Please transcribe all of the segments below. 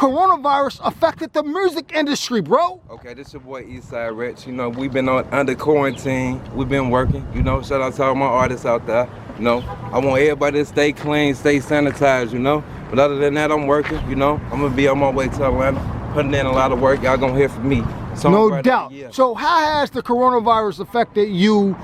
coronavirus affected the music industry, bro? Okay, this your boy Eastside Rich. You know, we've been under quarantine. We've been working. You know, shout out to all my artists out there. You know, I want everybody to stay clean, stay sanitized, you know. But other than that, I'm working, you know. I'm going to be on my way to Atlanta, putting in a lot of work. Y'all going to hear from me. No doubt. So how has the coronavirus affected you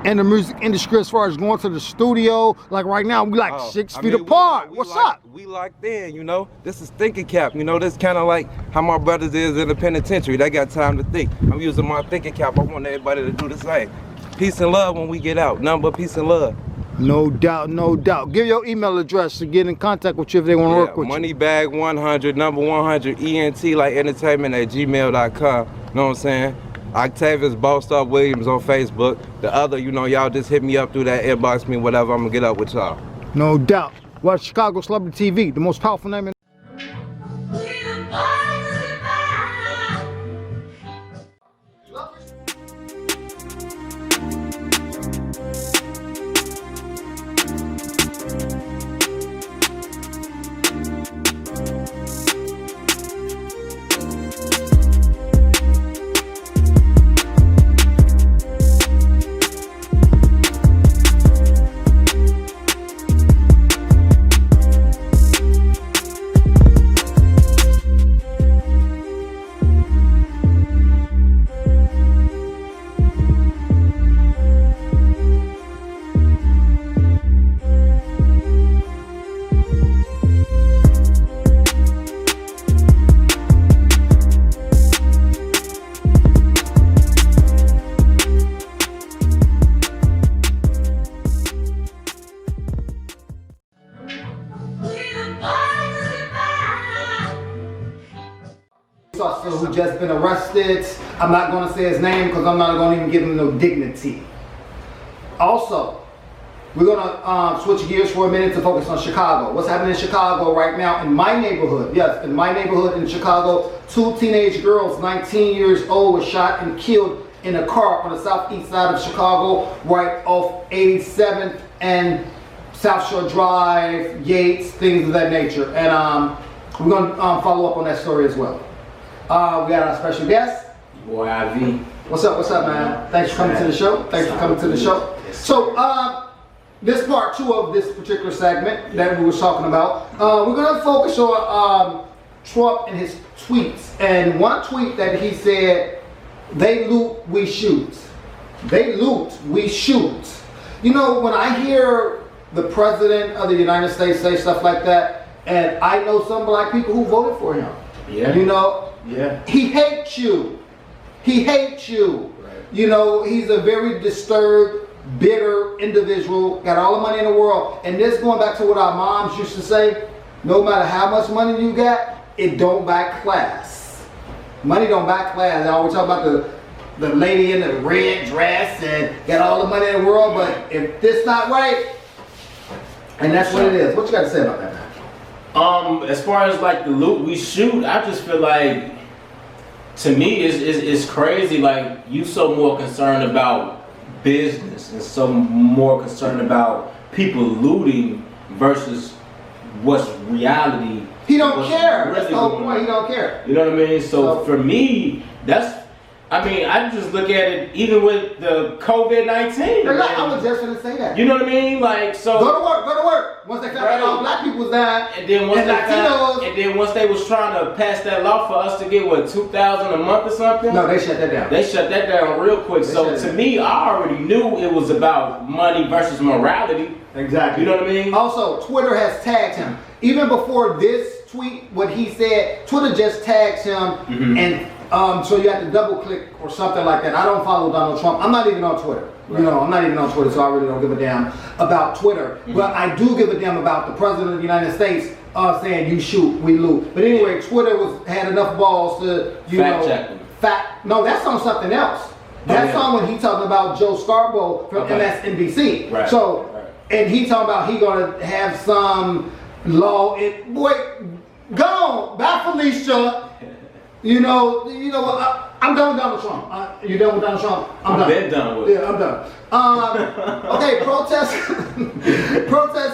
and the music industry as far as going to the studio? Like right now, we like 6 feet apart. What's up? We locked in, you know. This is thinking cap, you know. This kind of like how my brothers is in the penitentiary. They got time to think. I'm using my thinking cap. I want everybody to do the same. Peace and love when we get out. Nothing but peace and love. No doubt, no doubt. Give your email address to get in contact with you if they want to work with you. Moneybag100, number 100, ENT like entertainment at gmail.com. You know what I'm saying? Octavius Bossed Up Williams on Facebook. The other, you know, y'all just hit me up through that, inbox me, whatever. I'm going to get up with y'all. No doubt. Watch Chicago Celebrity TV, the most powerful name in who just been arrested. I'm not going to say his name because I'm not going to even give him no dignity. Also, we're going to switch gears for a minute to focus on Chicago. What's happening in Chicago right now in my neighborhood? Yes, in my neighborhood in Chicago, 2 teenage girls, 19 years old, were shot and killed in a car on the southeast side of Chicago, right off 87th and South Shore Drive, Yates, things of that nature. And we're going to follow up on that story as well. We got our special guest. Boy, IV. What's up, man? Thanks for coming to the show. So, this part 2 of this particular segment that we were talking about, we're going to focus on Trump and his tweets. And one tweet that he said, "They loot, we shoot. They loot, we shoot." You know, when I hear the President of the United States say stuff like that, and I know some black people who voted for him. Yeah. You know, yeah. He hates you. He hates you. Right. You know, he's a very disturbed, bitter individual, got all the money in the world. And this going back to what our moms used to say, no matter how much money you got, it don't buy class. Money don't buy class. I always talk about the lady in the red dress and got all the money in the world, but if this not right, and that's what it is. What you got to say about that, man? As far as like the loot we shoot, I just feel like, to me, it's crazy. Like, you so more concerned about business and so more concerned about people looting versus what's reality. He don't care. That's the whole point. He don't care. You know what I mean? So for me, I just look at it even with the COVID-19. I was just gonna say that. You know what I mean? Like, so go to work. Once they found out all black people was dying, and then once they was trying to pass that law for us to get $2,000 a month or something. No, they shut that down. They shut that down real quick. So to me, I already knew it was about money versus morality. Exactly. You know what I mean? Also, Twitter has tagged him. Even before this tweet, what he said, Twitter just tags him, and so you have to double click or something like that. I don't follow Donald Trump. I'm not even on Twitter. Right. You know, I'm not even on Twitter, so I really don't give a damn about Twitter. But I do give a damn about the President of the United States saying you shoot, we loot. But anyway, Twitter had enough balls to, no, that's on something else. That's on when he talking about Joe Scarborough from MSNBC. Right. So, and he talking about he gonna have some law. Boy, go on, bye Felicia. You know, I'm done with Donald Trump. You done with Donald Trump? I'm done with it. Yeah, I'm done. Okay, protests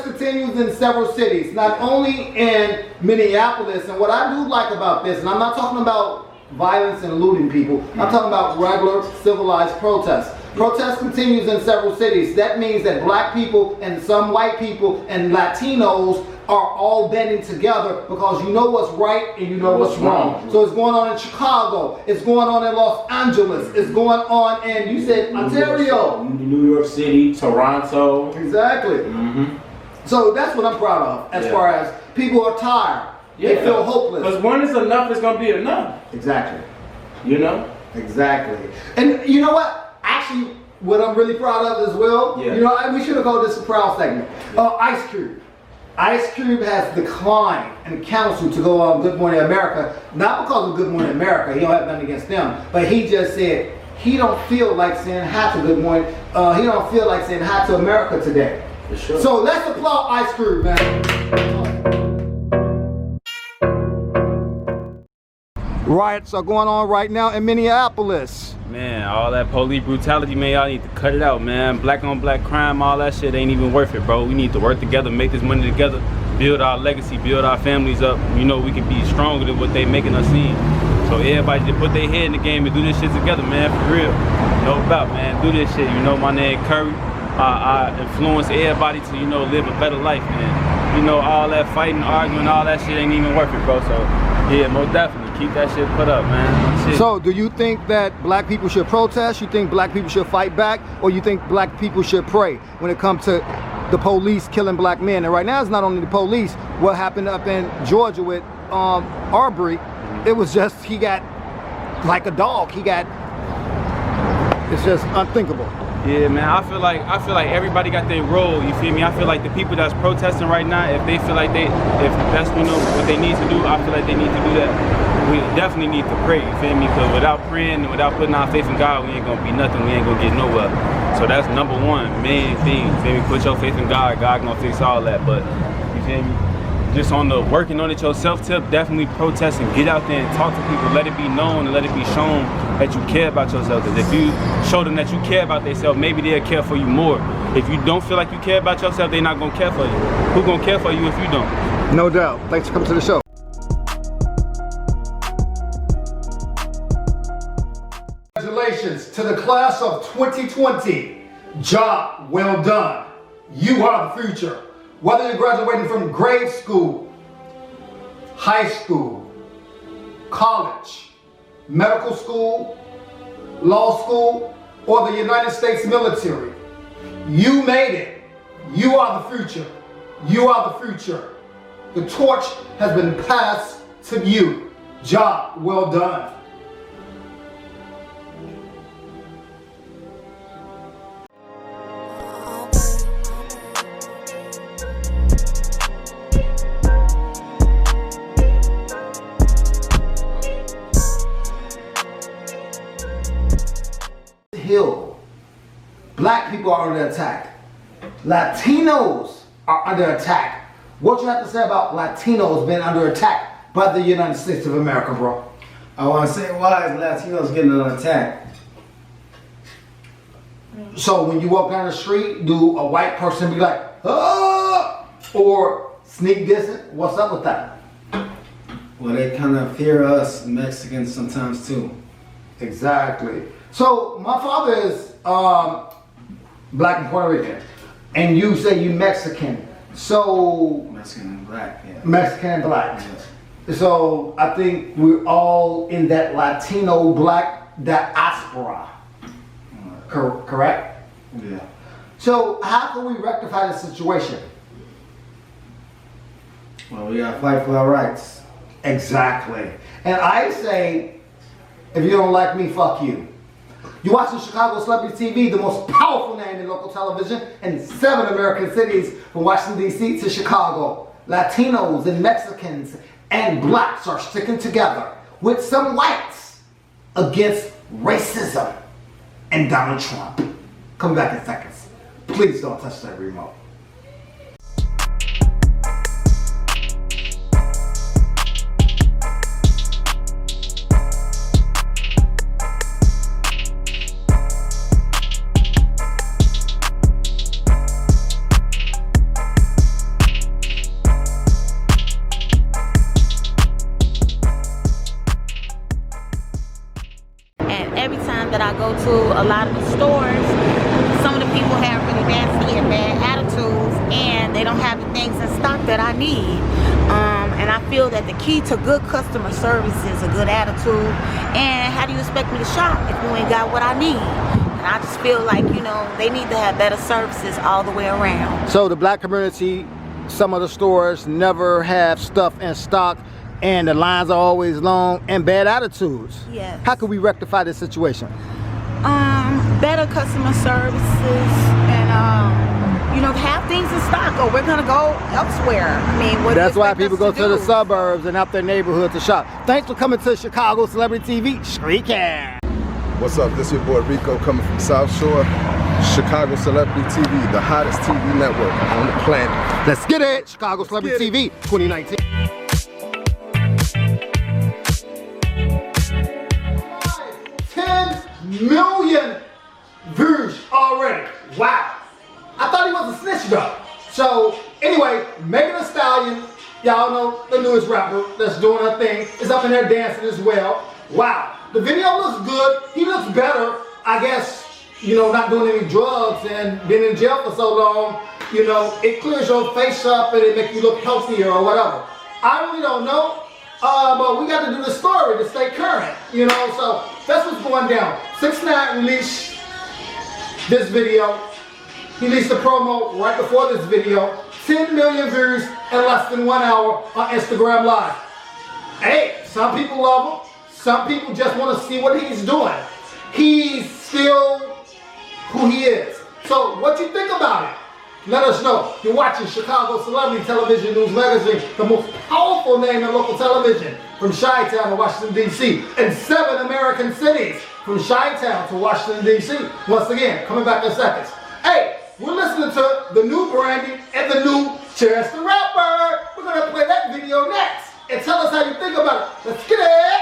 continue continues in several cities, not only in Minneapolis. And what I do like about this, and I'm not talking about violence and looting people, I'm talking about regular civilized protests. Protest continues in several cities. That means that black people and some white people and Latinos are all banding together because you know what's right and you know what's wrong. So it's going on in Chicago, it's going on in Los Angeles, it's going on in, you said, Ontario. New York City, Toronto. Exactly. So that's what I'm proud of as far as people are tired. They feel hopeless. Because when it's enough, it's going to be enough. Exactly. You know? Exactly. And you know what? Actually, what I'm really proud of as well, you know, we should have called this a proud segment. Ice Cube. Ice Cube has declined and counseled to go on Good Morning America, not because of Good Morning America, he don't have nothing against them, but he just said he don't feel like saying hi to Good Morning, he don't feel like saying hi to America today. For sure. So let's applaud Ice Cube, man. Riots are going on right now in Minneapolis. Man, all that police brutality, man, y'all need to cut it out, man. Black on black crime, all that shit ain't even worth it, bro. We need to work together, make this money together, build our legacy, build our families up. You know, we can be stronger than what they making us seem. So everybody just put their head in the game and do this shit together, man, for real. No doubt, man, do this shit. You know, my name Curry. I influence everybody to, you know, live a better life, man. You know, all that fighting, arguing, all that shit ain't even worth it, bro. So, yeah, most definitely. Keep that shit put up, man. Shit. So, do you think that black people should protest? You think black people should fight back? Or you think black people should pray when it comes to the police killing black men? And right now, it's not only the police. What happened up in Georgia with Arbery, it was just, he got like a dog. It's just unthinkable. Yeah, man, I feel like everybody got their role, you feel me? I feel like the people that's protesting right now, if they feel like if that's, you know, what they need to do, I feel like they need to do that. We definitely need to pray, you feel me? Because without praying and without putting our faith in God, we ain't gonna be nothing, we ain't gonna get nowhere. So that's number one, main thing, you feel me? Put your faith in God, God gonna fix all that, but, you feel me? Just on the working on it yourself tip, definitely protest and get out there and talk to people. Let it be known and let it be shown that you care about yourself. Because if you show them that you care about themselves, maybe they'll care for you more. If you don't feel like you care about yourself, they're not gonna care for you. Who gonna care for you if you don't? No doubt. Thanks for coming to the show. Congratulations to the class of 2020. Job well done. You are the future. Whether you're graduating from grade school, high school, college, medical school, law school, or the United States military, you made it. You are the future. You are the future. The torch has been passed to you. Job well done. Hill. Black people are under attack. Latinos are under attack. What you have to say about Latinos being under attack by the United States of America, bro? I want to say, why is Latinos getting under attack? So when you walk down the street, do a white person be like, ah, or sneak dissing? What's up with that? Well, they kind of fear us Mexicans sometimes too. Exactly. So my father is black and Puerto Rican, and you say you Mexican. So Mexican and black, yeah. Mexican and black. Yes. So I think we're all in that Latino black diaspora. Correct? Yeah. So how can we rectify the situation? Well, we gotta fight for our rights. Exactly. And I say, if you don't like me, fuck you. You watching Chicago Celebrity TV, the most powerful name in local television in 7 American cities, from Washington, D.C. to Chicago. Latinos and Mexicans and blacks are sticking together with some whites against racism and Donald Trump. Come back in seconds. Please don't touch that remote. I need. And I feel that the key to good customer service is a good attitude. And how do you expect me to shop if you ain't got what I need? And I just feel like, you know, they need to have better services all the way around. So the black community, some of the stores never have stuff in stock, and the lines are always long, and bad attitudes. Yes. How can we rectify this situation? Better customer services and, you know, have things in stock, or we're gonna go elsewhere. I mean, what That's do you why expect people us go to the do? suburbs and out their neighborhood to shop. Thanks for coming to Chicago Celebrity TV. Streaking. What's up? This is your boy Rico coming from South Shore. Chicago Celebrity TV, the hottest TV network on the planet. Let's get it. Chicago Celebrity get TV 2019. 10 million views already. Wow. I thought he was a snitch though. So anyway, Megan Thee Stallion, y'all know the newest rapper that's doing her thing, is up in there dancing as well. Wow. The video looks good. He looks better, I guess, you know, not doing any drugs and being in jail for so long. You know, it clears your face up and it makes you look healthier or whatever. I really don't know. But we got to do the story to stay current, you know, so that's what's going down. 6ix9ine released this video. He released a promo right before this video. 10 million views in less than 1 hour on Instagram Live. Hey, some people love him. Some people just want to see what he's doing. He's still who he is. So what you think about it? Let us know. You're watching Chicago Celebrity Television News Magazine, the most powerful name in local television, from Chi-Town to Washington, D.C., and 7 American cities, from Chi-Town to Washington, D.C. Once again, coming back in seconds. Hey, we're listening to the new Brandy and the new Chance the Rapper. We're going to play that video next. And tell us how you think about it. Let's get it.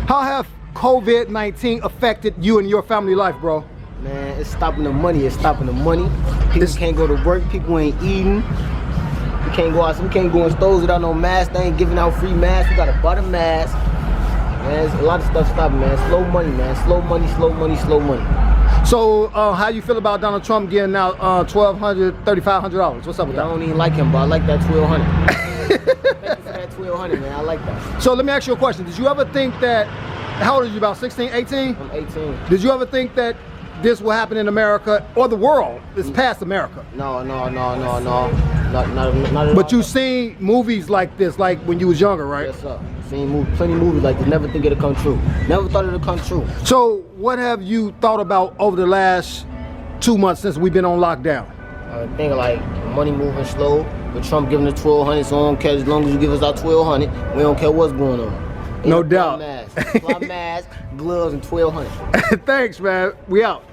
How have COVID-19 affected you and your family life, bro? Man, it's stopping the money. It's stopping the money. People can't go to work. People ain't eating. We can't go out. We can't go in stores without no mask. They ain't giving out free masks. We gotta buy the mask. Man, it's a lot of stuff stopping, man. Slow money, man. Slow money, slow money, slow money. So, how you feel about Donald Trump getting out $1,200, $3,500? What's up with I that? don't even like him, but I like that 1,200. Thank you for that 1,200, man. I like that. So let me ask you a question. Did you ever think that, how old are you, about 16, 18? I'm 18. Did you ever think that this will happen in America or the world? It's past America. No. Not at all. But you've seen movies like this, like when you was younger, right? Yes, sir. Seen plenty of movies like this. Never think it'll come true. Never thought it'll come true. So what have you thought about over the last 2 months since we've been on lockdown? I think like money moving slow, but Trump giving us 1,200, so I don't care as long as you give us our 1,200. We don't care what's going on. No doubt. Fly mask, gloves, and 1,200. Thanks, man. We out.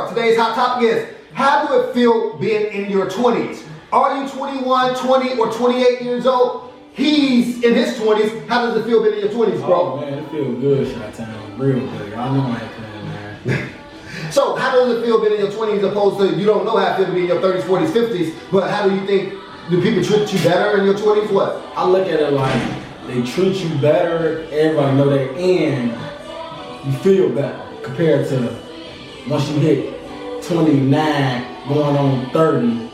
Today's hot topic is, how do it feel being in your 20s? Are you 21, 20, or 28 years old? He's in his 20s. How does it feel being in your 20s, bro? Oh man, it feels good, Chi-Town. Real good. I know I ain't playing, man. So how does it feel being in your 20s opposed to, you don't know how it feels to be in your 30s, 40s, 50s, but how do you think, do people treat you better in your 20s? What? I look at it like they treat you better, everybody know that, and you feel better compared to once you hit 29 going on 30.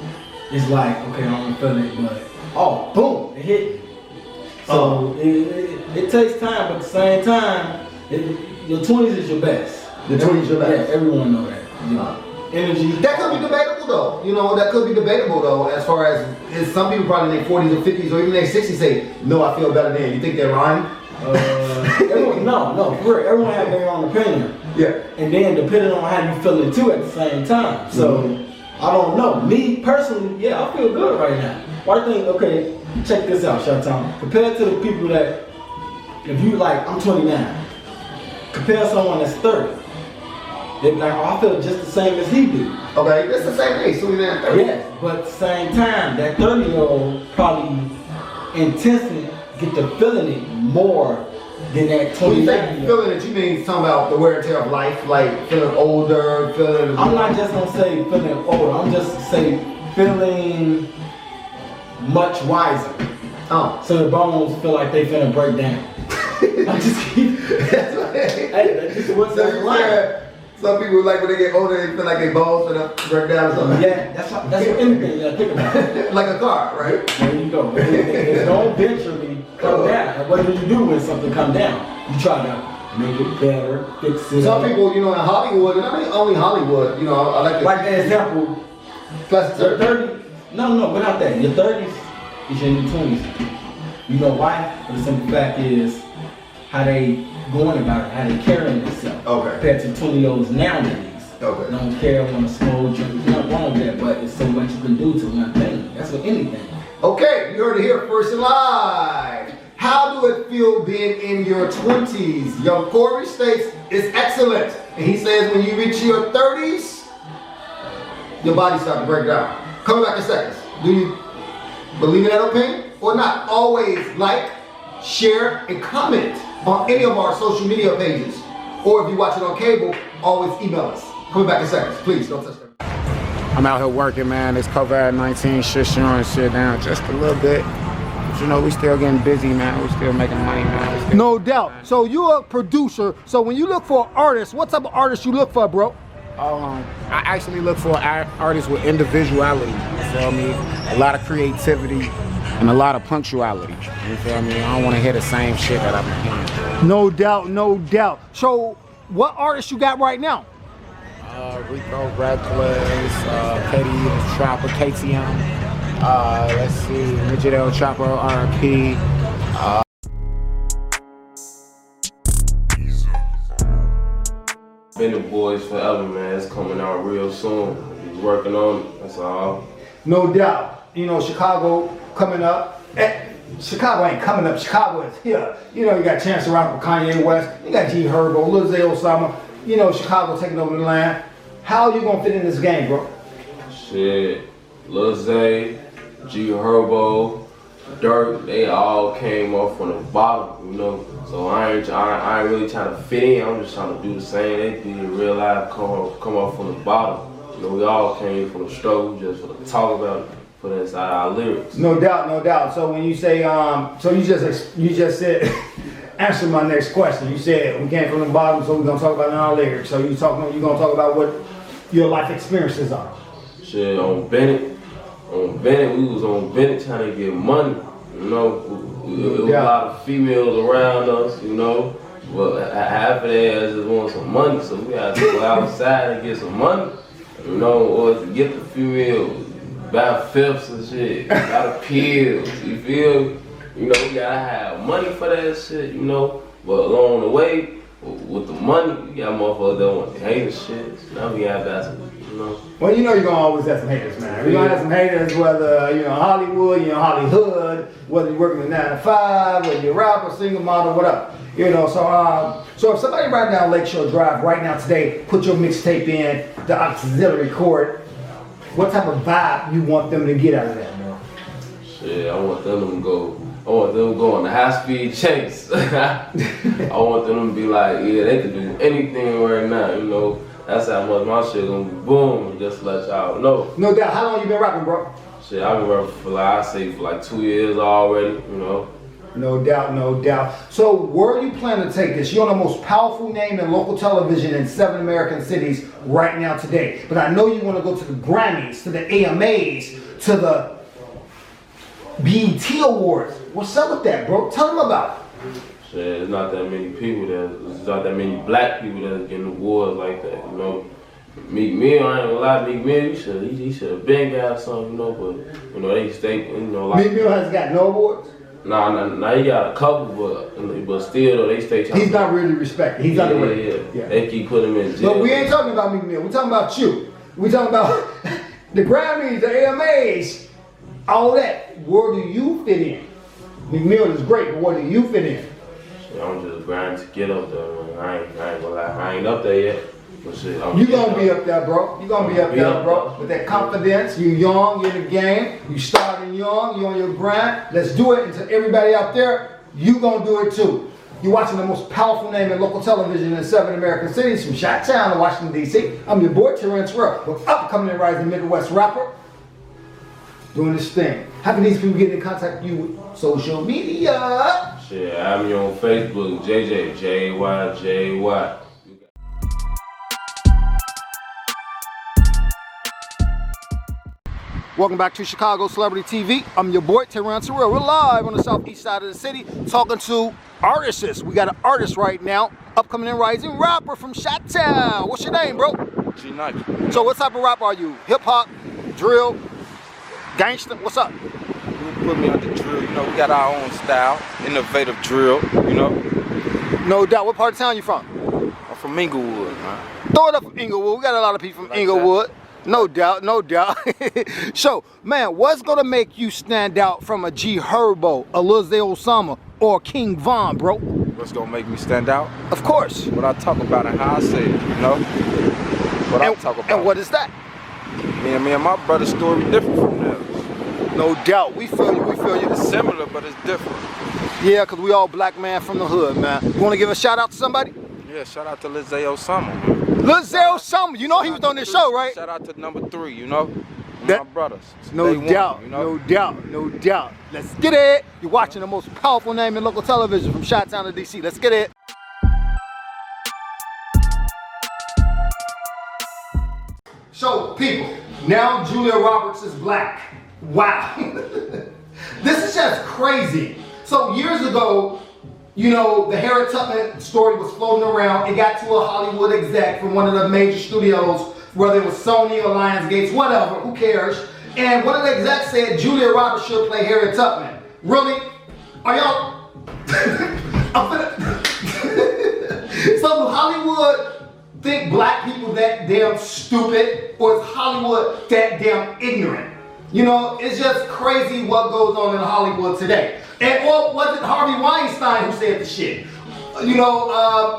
It's like, okay, I don't feel it, but oh, boom, it hit me. So it takes time, but at the same time, your 20s is your best. Your 20s is your best. Yeah, everyone know that. Energy. That could be debatable though. You know, that could be debatable though, as far as some people probably in their 40s or 50s or even their 60s say, no, I feel better than. You think they're lying? No, for real. Everyone have their own opinion. Yeah. And then depending on how you feeling too at the same time. So I don't know. Me personally, yeah, I feel good right now. Why do you think, okay, check this out, Chi-Town. Compared to the people that, if you like, I'm 29, compare someone that's 30. They're like, oh, I feel just the same as he do. Okay, that's the same age, 29, 30. Yes, but at the same time, that 30-year-old probably intensely get to feeling it more than that When you 29 say year old. feeling it, you mean talking about the wear and tear of life, like feeling older, feeling. I'm not just gonna say feeling older. I'm just say feeling much wiser. Oh. So the bones feel like they finna break down. I'm just kidding. That's just what's So in you life. said some people like when they get older, they feel like they bones gonna break down or something. Yeah, that's what anything you gotta think about. Like a car, right? There you go. It's gonna eventually come down. And what do you do when something come down? You try to make it better, fix it. Some people, you know, in Hollywood, and I mean only Hollywood, you know, I like to. like the example, Plastic your surgery. 30s. No, without that. Your 30s is your new 20s. You know why? The simple fact is how they going about it, how they carrying themselves. Okay. Compared to 20-year-olds nowadays. Okay. Don't care, want to smoke, drink. There's nothing wrong with that, but it's so much you can do to one thing. That's with anything. Okay, you heard it here first and live. How do it feel being in your 20s? Young Corey states it's excellent. And he says when you reach your 30s, your body starts to break down. Coming back in seconds. Do you believe in that opinion or not? Always like, share, and comment on any of our social media pages. Or if you watch it on cable, always email us. Coming back in seconds. Please don't touch that. I'm out here working, man. This COVID-19 shit slowing shit down just a little bit. But you know, we still getting busy, man. We still making money, man. No doubt. So you're a producer. So when you look for artists, what type of artists you look for, bro? I actually look for artists with individuality, you feel me? A lot of creativity and a lot of punctuality, you feel me? I don't want to hear the same shit that I've been hearing. No doubt, no doubt. So what artists you got right now? Rico, Reckless, Petty, the Trapper, KTM, let's see, Midget L Trapper, R.I.P. Been the boys forever, man. It's coming out real soon. He's working on it. That's all. No doubt. You know, Chicago coming up. Chicago ain't coming up. Chicago is here. You know, you got Chance the Rapper, Kanye West. You got G Herbo, Lil Zay Osama. You know, Chicago taking over the land. How you gonna fit in this game, bro? Shit. Lil Zay, G Herbo, Dirt, they all came up from the bottom, you know. So I ain't really trying to fit in. I'm just trying to do the same they did in real life, come up from the bottom. You know, we all came from the struggle, just for the talk about it, put it inside our lyrics. No doubt, no doubt. So when you say, so you just said, answer my next question. You said we came from the bottom, so we're gonna talk about it in our lyrics. So you gonna talk about what your life experiences are. Shit, on Bennett, we was on Bennett trying to get money, you know. There was a lot of females around us, you know. But half of their just want some money, so we had to go outside and get some money, you know, or to get the female, buy fifths and shit, buy the pills, you feel? You know, we gotta have money for that shit, you know. But along the way, with the money, we got motherfuckers that want to hate us shit. So now we have that, you know. Well, you know you're gonna always have some haters, man. You're gonna have some haters, whether you're in Hollywood, you're in Hollywood, whether you're working a 9 to 5, whether you're a rapper, single model, whatever. You know, so if somebody right now Lakeshore Drive right now today, put your mixtape in the auxiliary cord, what type of vibe you want them to get out of that, bro? Shit, I want them to go on the high-speed chase. I want them to be like, yeah, they can do anything right now, you know. That's how much my shit gonna be boom, just to let y'all know. No doubt. How long you been rapping, bro? Shit, I've been rapping for like 2 years already, you know. No doubt, no doubt. So where are you planning to take this? You're on the most powerful name in local television in 7 American cities right now today. But I know you want to go to the Grammys, to the AMAs, to the BET Awards. What's up with that, bro? Tell them about it. Shit, there's not that many people there's not that many black people that's getting awards like that, you know. Meek Mill, I ain't gonna lie, Meek Mill, he should have been got something, you know, but, you know, they stay, you know, like. Meek Mill has got no awards? Nah, he got a couple, but still, though, they stay trying. He's not really respected. He's underrated. Yeah. They keep putting him in jail. But we ain't talking about Meek Mill. We're talking about you. We're talking about the Grammys, the AMAs, all that. Where do you fit in? Meek Mill is great, but where do you fit in? Shit, I'm just grinding to get up there, man. I ain't gonna lie. I ain't up there yet. But shit, You gonna be up there, bro. You gonna be up there, bro. With that confidence, you young, you're in the game, you starting young, you on your grind. Let's do it. And to everybody out there, you gonna do it too. You're watching the most powerful name in local television in 7 American cities, from Chi-Town to Washington, D.C. I'm your boy, Terrence with upcoming and rising Midwest rapper, doing this thing. How can these people get in contact with you with social media? Shit, I'm you on Facebook, JJ. Welcome back to Chicago Celebrity TV. I'm your boy, Terrence. We're live on the southeast side of the city talking to artists. We got an artist right now, upcoming and rising rapper from Chi-Town. What's your name, bro? G-Nice. So what type of rapper are you? Hip hop, drill, gangster? What's up? You put me on the drill, you know, we got our own style, innovative drill, you know. No doubt. What part of town you from? I'm from Inglewood, man. Throw it up from Inglewood. We got a lot of people from Inglewood. No doubt, no doubt. So, man, what's gonna make you stand out from a G Herbo, a Lil Zay Osama, or King Von, bro? What's gonna make me stand out? Of course. What I talk about and how I say it, you know? What I talk about. And what is that? Me and my brother's story different from theirs. No doubt. We feel you, It's similar, but it's different. Yeah, because we all black man from the hood, man. You want to give a shout out to somebody? Yeah, shout out to Lil Zay Osama, man. Lil Zay Osama, you know he was on this show, right? Shout out to number 3, you know? That, my brothers. No doubt, you know? no doubt. Let's get it. You're watching the most powerful name in local television from Chi-Town to DC. Let's get it. So, people, now Julia Roberts is black. Wow. This is just crazy. So, years ago, you know, the Harriet Tubman story was floating around. It got to a Hollywood exec from one of the major studios, whether it was Sony or Lionsgate, whatever, who cares? And one of the execs said Julia Roberts should play Harriet Tubman. Really? Are y'all? So do Hollywood think black people that damn stupid, or is Hollywood that damn ignorant? You know, it's just crazy what goes on in Hollywood today. And or was it Harvey Weinstein who said the shit? You know,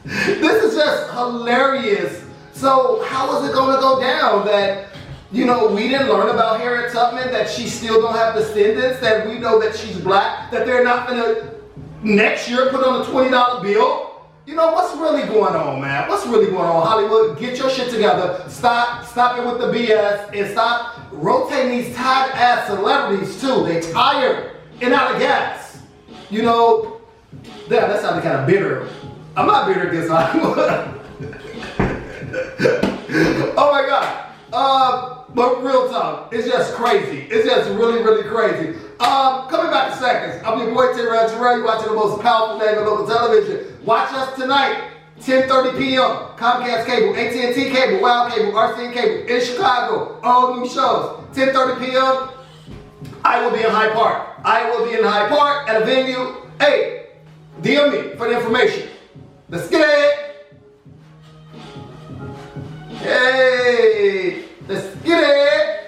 this is just hilarious. So how is it gonna go down that, you know, we didn't learn about Harriet Tubman, that she still don't have descendants, that we know that she's black, that they're not gonna next year put on a $20 bill? You know, what's really going on, man? What's really going on? Hollywood, get your shit together. Stop it with the BS and stop rotating these tired ass celebrities too. They tired and out of gas. You know, that sounded kind of bitter. I'm not bitter against Hollywood. Oh my God. But real talk, it's just crazy. It's just really, really crazy. Coming back in seconds, I'm your boy Terrell. You're watching the most powerful name in local television. Watch us tonight, 10:30 p.m. Comcast Cable, AT&T Cable, Wild Cable, RCN Cable in Chicago. All new shows. 10:30 p.m. I will be in Hyde Park. I will be in Hyde Park at a venue. Hey, DM me for the information. Let's get it. Hey, let's get it.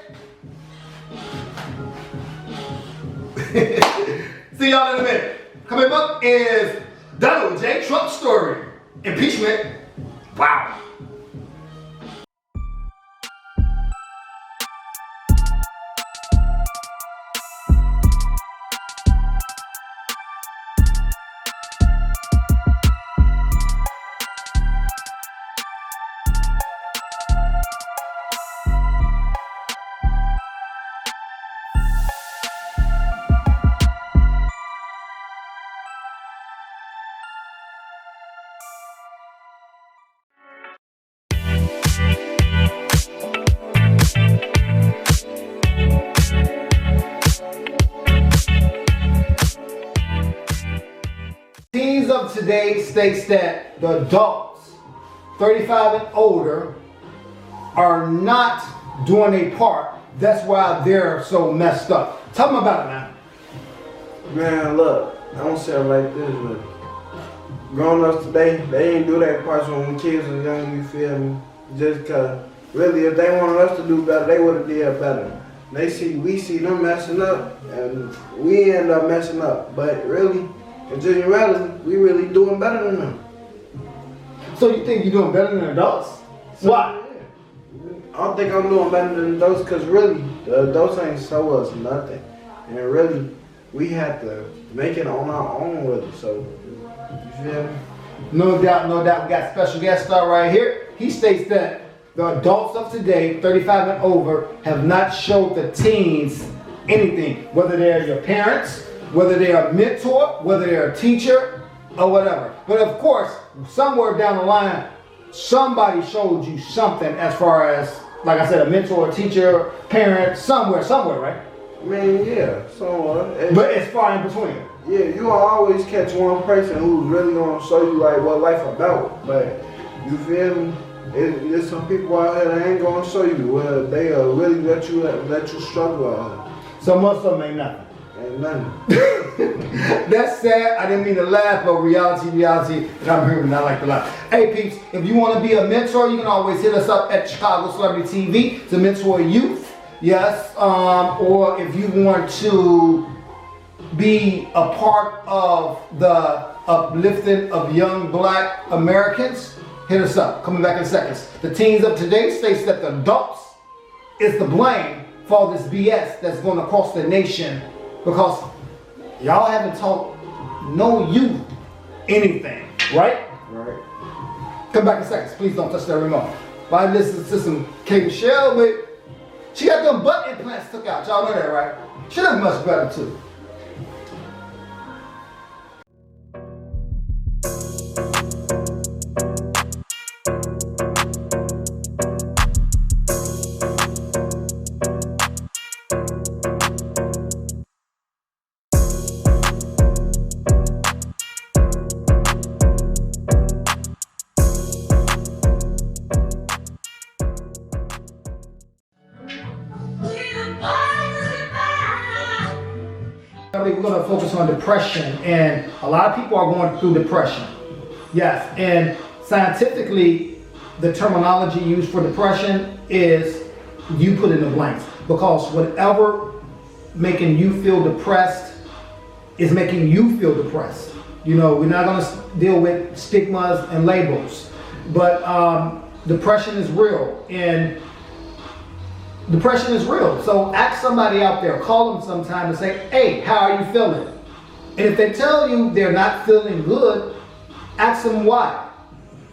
See y'all in a minute. Coming up is Donald J. Trump story. Impeachment. Wow. Teens of today states that the adults 35 and older are not doing a part. That's why they're so messed up. Tell them about it, man. Man, look, I don't say it like this, but grown ups today, they ain't do that part when kids was young, you feel me? Just cause really if they wanted us to do better, they would have did better. We see them messing up and we end up messing up. But really, in generality, we really doing better than them. So you think you're doing better than adults? Why? I don't think I'm doing better than adults because really, the adults ain't show us nothing. And really, we had to make it on our own with it. So, you feel me? No doubt, no doubt. We got special guest star right here. He states that the adults of today, 35 and over, have not showed the teens anything, whether they're your parents, whether they're a mentor, whether they're a teacher, or whatever. But of course, somewhere down the line, somebody showed you something as far as, like I said, a mentor, a teacher, parent, somewhere, right? I mean, yeah, somewhere. But it's far in between. Yeah, you gonna always catch one person who's really gonna show you like what life about. But you feel me? There's some people out here that ain't gonna show you where they really let you struggle out here. So most of them ain't nothing. Ain't nothing. That's sad. I didn't mean to laugh, but reality, and I'm here and I like to laugh. Hey peeps, if you want to be a mentor, you can always hit us up at Chicago Celebrity TV to mentor youth. Yes, or if you want to be a part of the uplifting of young black Americans, hit us up. Coming back in seconds. The teens of today states that the adults is to blame for all this BS that's going across the nation because y'all haven't taught no youth anything, right? Right. Come back in seconds. Please don't touch that remote. Well, I listened to some K. Michelle, but she got them butt implants took out. Y'all know that, right? She look much better too. We're going to focus on depression, and a lot of people are going through depression. Yes, and scientifically, the terminology used for depression is you put in the blanks, because whatever making you feel depressed is making you feel depressed. You know, we're not going to deal with stigmas and labels, but depression is real, and depression is real. So ask somebody out there, call them sometime and say, hey, how are you feeling? And if they tell you they're not feeling good, ask them why.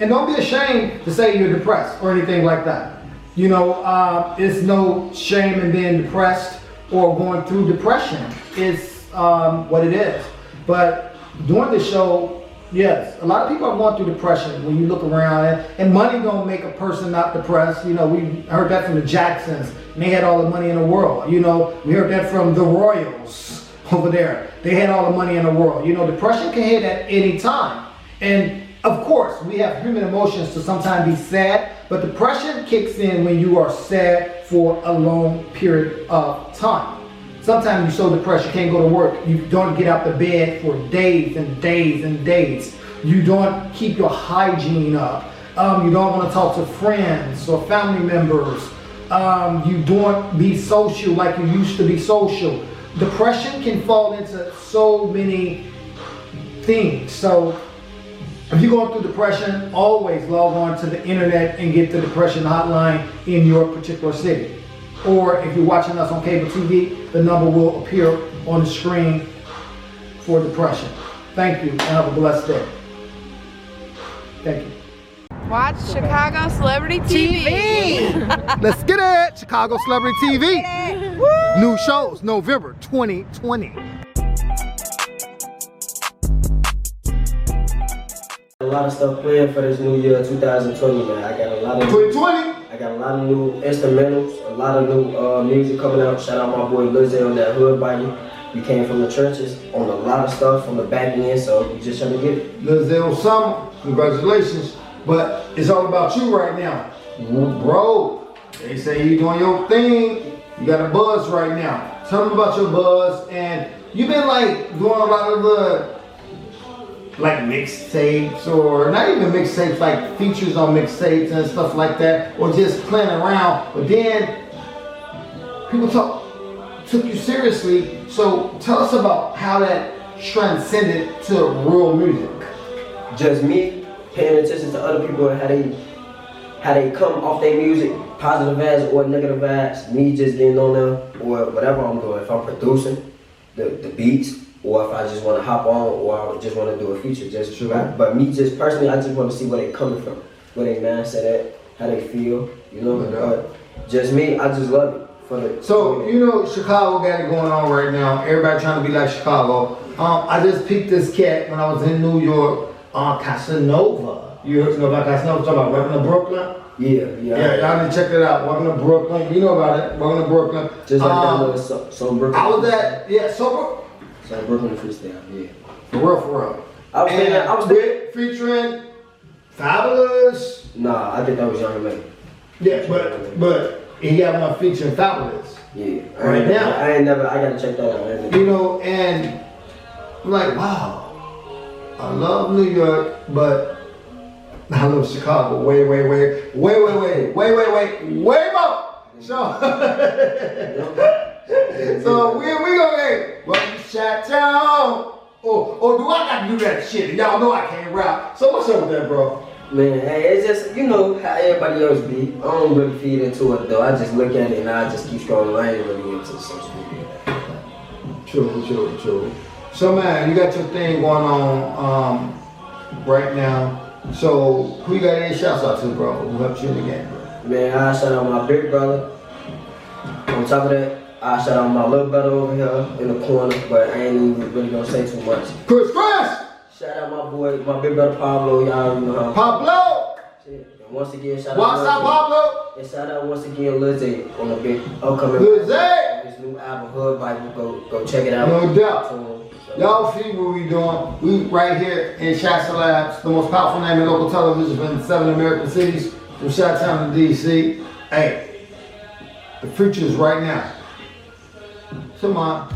And don't be ashamed to say you're depressed or anything like that. You know, it's no shame in being depressed or going through depression. It's what it is. But during the show, yes, a lot of people are going through depression when you look around, and money don't make a person not depressed. You know, we heard that from the Jacksons, and they had all the money in the world. You know, we heard that from the Royals over there. They had all the money in the world. You know, depression can hit at any time. And of course, we have human emotions to sometimes be sad, but depression kicks in when you are sad for a long period of time. Sometimes you're so depressed you can't go to work. You don't get out the bed for days and days and days. You don't keep your hygiene up. You don't want to talk to friends or family members. You don't be social like you used to be social. Depression can fall into so many things. So if you're going through depression, always log on to the internet and get the depression hotline in your particular city. Or if you're watching us on cable TV, the number will appear on the screen for depression. Thank you and have a blessed day. Thank you. Watch Chicago Celebrity TV. Let's get it! Chicago Celebrity TV. New shows November 2020. A lot of stuff planned for this new year, 2020, man. I got a lot of 2020. I got a lot of new instrumentals, a lot of new music coming out. Shout out my boy Lizzie on that hood body. We came from the trenches on a lot of stuff from the back end, so we just trying to get it. Lizzie Summer, congratulations. But it's all about you right now. Bro, they say you doing your thing. You got a buzz right now. Tell them about your buzz. And you've been like doing a lot of the like mixtapes, or not even mixtapes, like features on mixtapes and stuff like that, or just playing around. But then people took you seriously. So tell us about how that transcended to real music. Just me paying attention to other people and how they come off their music, positive vibes or negative vibes. Me just getting on them or whatever I'm doing. If I'm producing, the beats, or if I just want to hop on, or I just want to do a feature. Just rap. But me, just personally, I just want to see where they coming from, where they mindset at, how they feel. You know, but just me, I just love it. So, you know, Chicago got it going on right now. Everybody trying to be like Chicago. I just peeped this cat when I was in New York, Casanova. You know about Casanova? Talking about Welcome to Brooklyn? Yeah, y'all need to check it out. Welcome to Brooklyn. You know about it. Welcome to Brooklyn. Just like that little some Brooklyn. I was at, Some Brooklyn freestyle, yeah. For real. I was with featuring Fabulous. Nah, I think that was Young May. Yeah, but he got one featuring Fabulous. Yeah. I gotta check that out. You know, and I'm like, wow. I love New York, but I love Chicago way more. So we gonna hey, welcome to Chi-Town. Or do I gotta do that shit? Y'all know I can't rap. So what's up with that, bro? Man, hey, it's just, you know how everybody else be. I don't really feed into it though. I just look at it and I just keep scrolling. I ain't really into social media. True. So man, you got your thing going on right now. So who you got any shouts out to, bro? Who helped you in the game, bro? Man, I shout out my big brother. On top of that, I shout out my little brother over here in the corner, but I ain't even really gonna say too much. Chris! Shout out my boy, my big brother Pablo. Y'all already know how. Pablo! Shit. And once again, shout out. What's up, Pablo? And shout out once again, Lizzie on the big upcoming. Lizzie! His new album, Hood Bible. Go check it out. No doubt. Y'all see what we doing. We right here in Shasta Labs, the most powerful name in local television in 7 American cities, from Chi-Town to DC. Hey, the future is right now. Come on.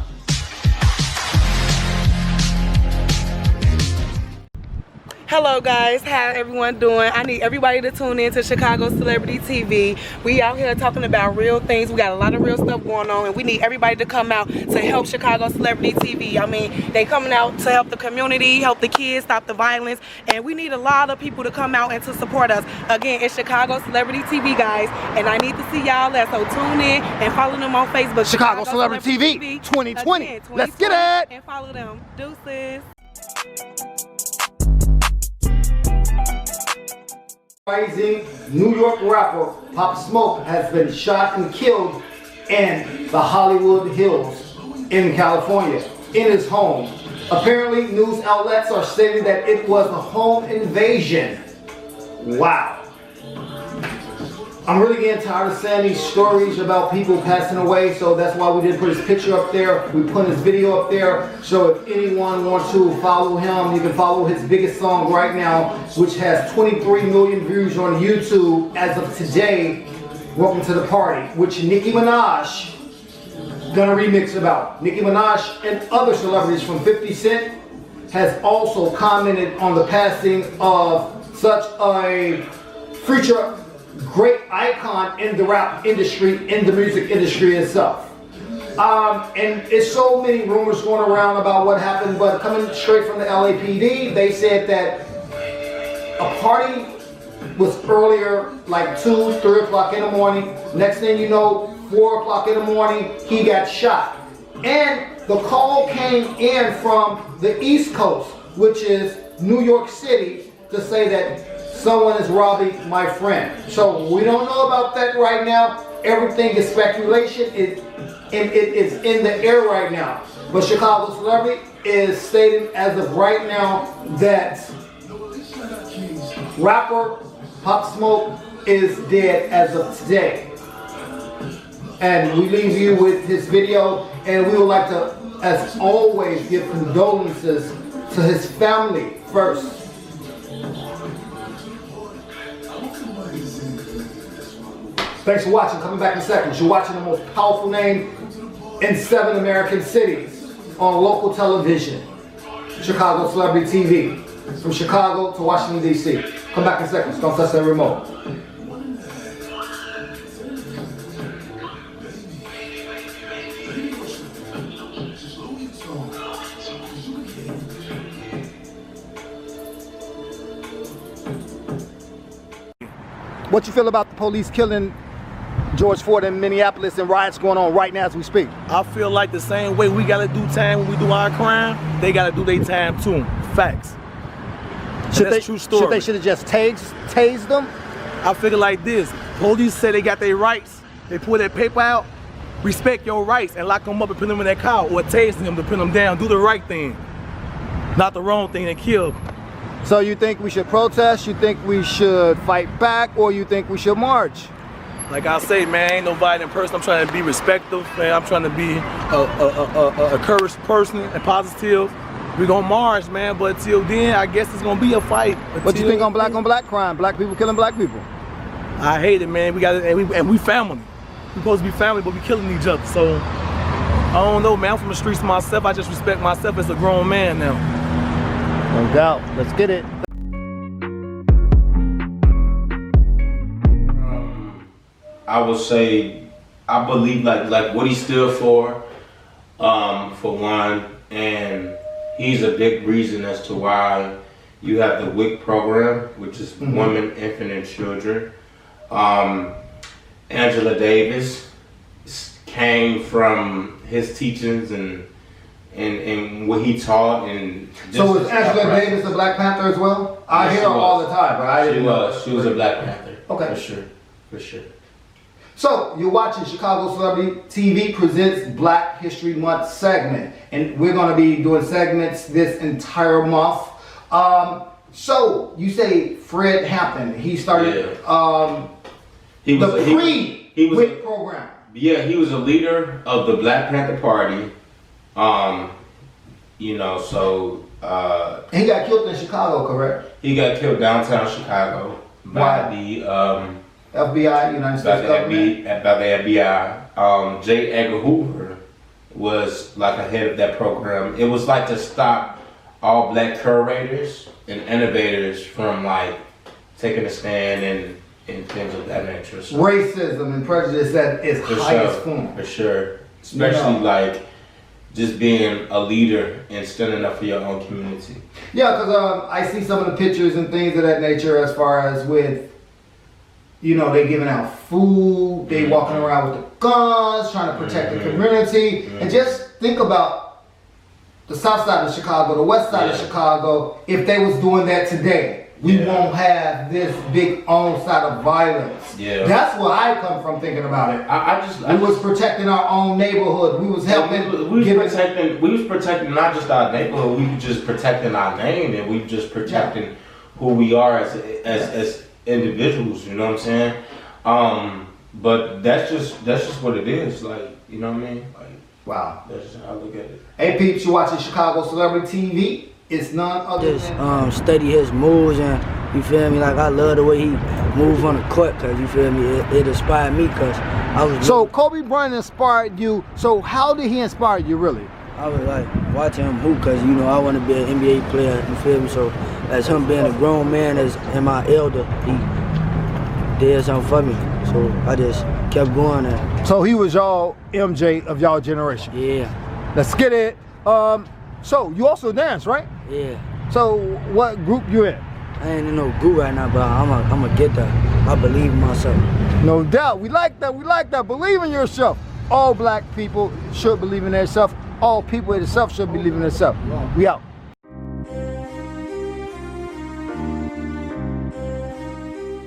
Hello guys, how everyone doing? I need everybody to tune in to Chicago Celebrity TV. We out here talking about real things. We got a lot of real stuff going on and we need everybody to come out to help Chicago Celebrity TV. I mean, they coming out to help the community, help the kids, stop the violence, and we need a lot of people to come out and to support us. Again, it's Chicago Celebrity TV, guys, and I need to see y'all there, so tune in and follow them on Facebook. Chicago Celebrity TV 2020. Again, 2020. Let's get it! And follow them. Deuces. Rising New York rapper Pop Smoke has been shot and killed in the Hollywood Hills in California, in his home. Apparently, news outlets are stating that it was a home invasion. Wow. I'm really getting tired of saying these stories about people passing away, so that's why we did put his picture up there. We put his video up there, so if anyone wants to follow him, you can follow his biggest song right now, which has 23 million views on YouTube as of today, Welcome to the Party, which Nicki Minaj gonna remix about. Nicki Minaj and other celebrities from 50 Cent has also commented on the passing of such a future great icon in the rap industry, in the music industry itself. And it's so many rumors going around about what happened, but coming straight from the LAPD, they said that a party was earlier, like 2, 3 o'clock in the morning. Next thing you know, 4 o'clock in the morning, he got shot. And the call came in from the East Coast, which is New York City, to say that someone is robbing my friend. So we don't know about that right now. Everything is speculation. It is in the air right now. But Chicago Celebrity is stating as of right now that rapper Pop Smoke is dead as of today. And we leave you with his video, and we would like to, as always, give condolences to his family first. Thanks for watching. Coming back in seconds. You're watching the most powerful name in 7 American cities on local television. Chicago Celebrity TV. From Chicago to Washington, D.C. Come back in seconds. Don't touch that remote. What you feel about the police killing George Floyd in Minneapolis and riots going on right now as we speak? I feel like the same way we gotta do time when we do our crime, they gotta do their time too. Facts. That's true story. Should have just tased them? I figure like this. Police say they got their rights. They pull that paper out. Respect your rights and lock them up and put them in that car, or tase them to put them down. Do the right thing, not the wrong thing and kill. So you think we should protest? You think we should fight back? Or you think we should march? Like I say, man, ain't no violent person. I'm trying to be respectful, man. I'm trying to be a courage person and positive. We gonna march, man, but till then, I guess it's gonna be a fight. What do you think on black crime? Black people killing black people? I hate it, man. We got it, and we family. We supposed to be family, but we killing each other. So I don't know, man. I'm from the streets myself. I just respect myself as a grown man now. No doubt. Let's get it. I would say I believe like what he stood for one, and he's a big reason as to why you have the WIC program, which is Women, Infant, and Children. Angela Davis came from his teachings and what he taught. And so was Angela Davis a Black Panther as well? I hear her all the time, but I didn't know. She was a Black Panther. Okay. For sure. So you're watching Chicago Celebrity TV presents Black History Month segment, and we're going to be doing segments this entire month. So you say Fred Hampton, he started the pre-WIC program. Yeah, he was a leader of the Black Panther Party. You know, so he got killed in Chicago, correct? He got killed downtown Chicago by the FBI, United States government. By the FBI. J. Edgar Hoover was like a head of that program. It was like to stop all black curators and innovators from like taking a stand and things of that nature. So, racism and prejudice at its highest form. For sure. Especially like just being a leader and standing up for your own community. Yeah, because I see some of the pictures and things of that nature as far as with, you know, they giving out food, they walking around with the guns, trying to protect the community. And just think about the south side of Chicago, the west side of Chicago. If they was doing that today, we won't have this big onslaught of violence. Yeah. That's where I come from thinking about it. We was protecting our own neighborhood. We was helping. We was protecting not just our neighborhood, we were just protecting our name, and we just protecting who we are as individuals, you know what I'm saying? But that's just what it is, like, you know what I mean? Like, wow. That's just how I look at it. Hey peeps, you're watching Chicago Celebrity TV. It's none other than study his moves, and you feel me, like I love the way he moves on the court, cause you feel me, it inspired me, cause I was. So Kobe Bryant inspired you. So how did he inspire you, really? I was like watching him hoop, cause you know I want to be an NBA player. You feel me? So as him being a grown man, and my elder, he did something for me. So I just kept going. And so he was y'all MJ of y'all generation. Yeah. Let's get it. So you also dance, right? Yeah. So what group you in? I ain't in no group right now, but I'm a get that. I believe in myself. No doubt. We like that. We like that. Believe in yourself. All black people should believe in themselves. All people in themselves should believe in themselves. We out.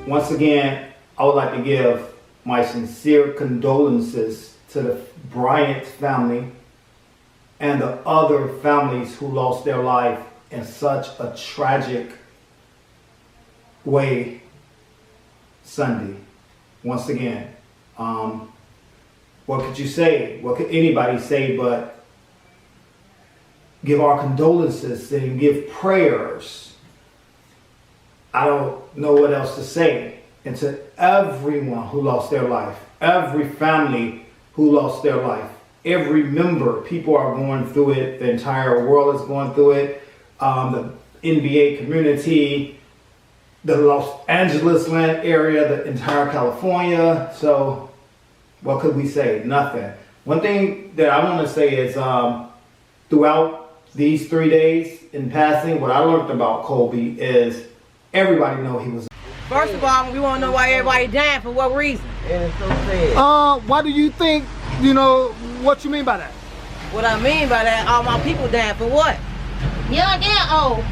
Once again, I would like to give my sincere condolences to the Bryant family and the other families who lost their life in such a tragic way Sunday. Once again, what could you say? What could anybody say but give our condolences and give prayers? I don't know what else to say. And to everyone who lost their life, every family who lost their life, every member, people are going through it. The entire world is going through it. The NBA community, the Los Angeles land area, the entire California. So what could we say? Nothing. One thing that I want to say is throughout these 3 days in passing, what I learned about Kobe is everybody know he was First of all, we want to know why everybody dying, for what reason. And it's so sad. Why do you think, what you mean by that? What I mean by that, all my people dying for what? Yeah, oh.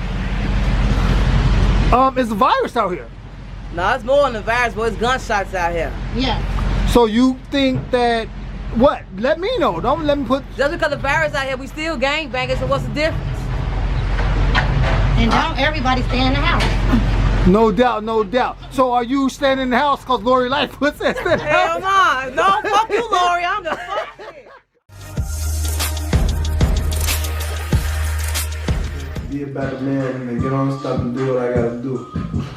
It's a virus out here. No, it's more than the virus, but it's gunshots out here. Yeah. So you think that, what? Let me know. Don't let me put... Just because the virus out here, we still gangbanging, so what's the difference? And don't everybody stay in the house. No doubt, no doubt. So are you staying in the house because Lori Lightfoot says that? Hell no. No, fuck you, Lori. I'm the fuck shit. Be a better man and get on stuff and do what I gotta do.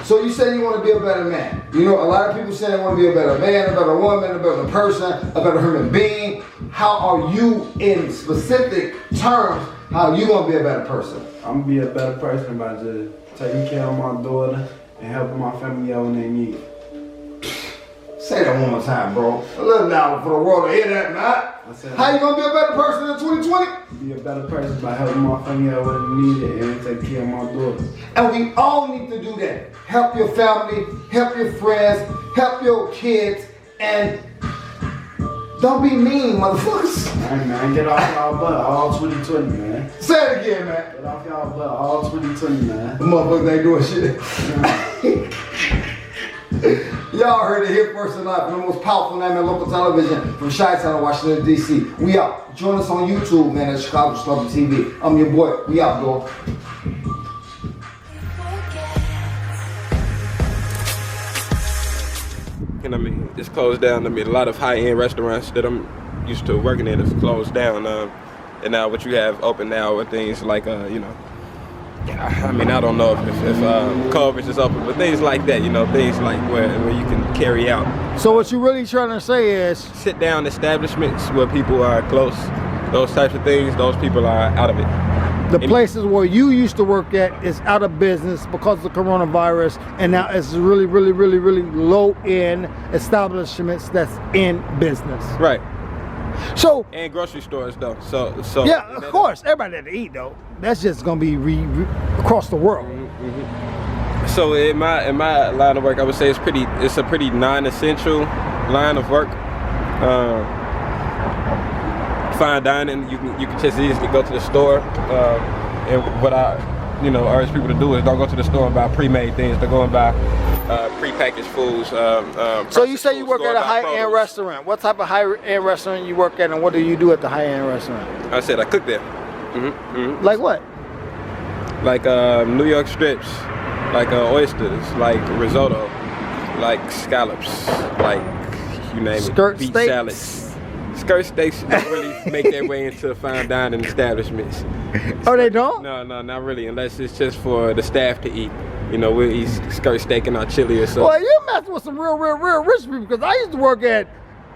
So you say you want to be a better man. A lot of people say they want to be a better man, a better woman, a better person, a better human being. How are you, in specific terms, how are you going to be a better person? I'm gonna be a better person by just taking care of my daughter and helping my family out when they need it. Say that one more time, bro. A little louder for the world to hear that, man. How you gonna be a better person in 2020? Be a better person by helping my family out when they need it and take care of my daughter. And we all need to do that. Help your family, help your friends, help your kids, and don't be mean, motherfuckers. Alright, man, get off y'all butt all 2020, man. Say it again, man. Get off y'all butt all 2020, man. The motherfuckers ain't doing shit. Y'all heard it here first tonight from the most powerful name in local television from Chi-Town, Washington, D.C. We out. Join us on YouTube, man, at Chicago Celebrity TV. I'm your boy. We out, dog. It's closed down. A lot of high-end restaurants that I'm used to working in is closed down. And now what you have open now are things like, I don't know if Culver's is open, but things like that, things like where you can carry out. So what you're really trying to say is... sit-down establishments where people are close, those types of things, those people are out of it. The places where you used to work at is out of business because of the coronavirus, and now it's really, really, really, really low-end establishments that's in business. Right. So... and grocery stores, though. So yeah, of course, everybody had to eat, though. That's just gonna be across the world. Mm-hmm. So in my line of work, I would say it's a pretty non-essential line of work. Fine dining, you can just easily go to the store. And what I urge people to do is don't go to the store and buy pre-made things. They go and buy pre-packaged foods. So you say you work at a high-end restaurant. What type of high-end restaurant you work at, and what do you do at the high-end restaurant? I said I cook there. Like what? Like New York strips, like oysters, like risotto, like scallops, like you name it, beef salads. Skirt steaks don't really make their way into fine dining establishments. Oh, they don't? No, not really, unless it's just for the staff to eat. We'll eat skirt steak in our chili or something. Well, you messing with some real rich people, because I used to work at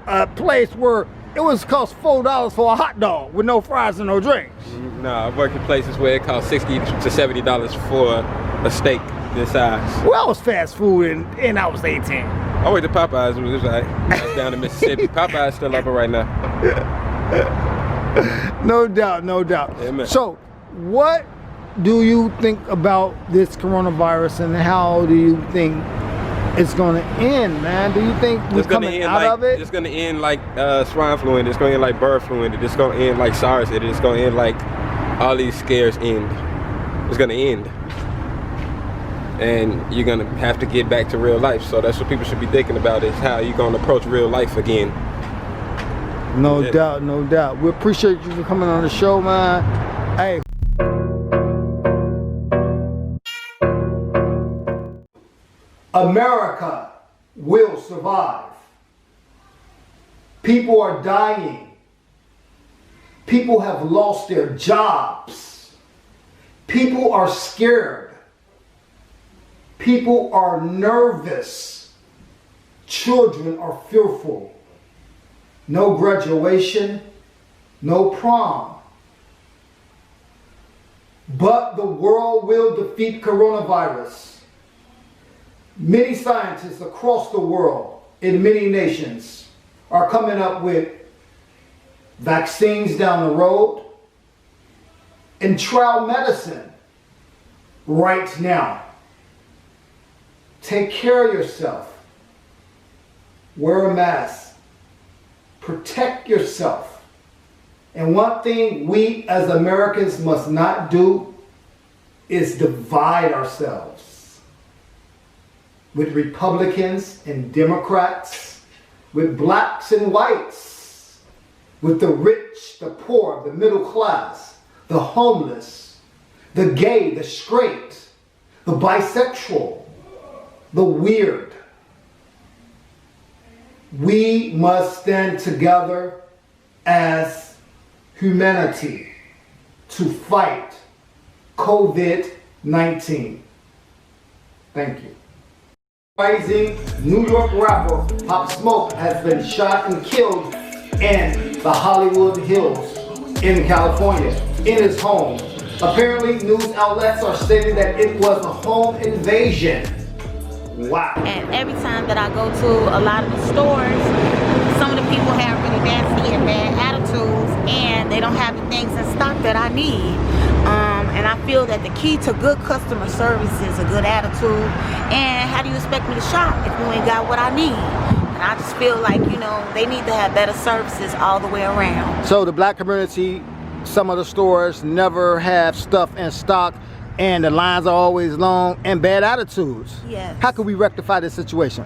a place where it was cost $4 for a hot dog with no fries and no drinks. No, I work in places where it costs $60 to $70 for a steak this size. Well, I was fast food and I was 18. I worked at Popeyes. It was like I was down in Mississippi. Popeyes still open right now. No doubt, no doubt. Yeah, so, what do you think about this coronavirus, and how do you think it's going to end, man? Do you think we're coming out of it? It's going to end like swine flu, and it's going to end like bird flu, and it's going to end like SARS, and it's going to end like all these scares end. It's going to end. And you're going to have to get back to real life. So that's what people should be thinking about, is how you're going to approach real life again. No doubt, no doubt. We appreciate you for coming on the show, man. Hey. America will survive. People are dying. People have lost their jobs. People are scared. People are nervous. Children are fearful. No graduation, no prom. But the world will defeat coronavirus. Many scientists across the world in many nations are coming up with vaccines down the road and trial medicine right now Take care of yourself. Wear a mask. Protect yourself. And one thing we as Americans must not do is divide ourselves with Republicans and Democrats, with blacks and whites, with the rich, the poor, the middle class, the homeless, the gay, the straight, the bisexual, the weird. We must stand together as humanity to fight COVID-19. Thank you. Rising New York rapper Pop Smoke has been shot and killed in the Hollywood Hills in California, in his home. Apparently, news outlets are stating that it was a home invasion. Wow. And every time that I go to a lot of the stores, some of the people have really nasty and bad attitudes, and they don't have the things in stock that I need. And I feel that the key to good customer service is a good attitude. And how do you expect me to shop if you ain't got what I need? And I just feel like, you know, they need to have better services all the way around. So the black community, some of the stores never have stuff in stock, and the lines are always long, and bad attitudes. Yes. How can we rectify this situation?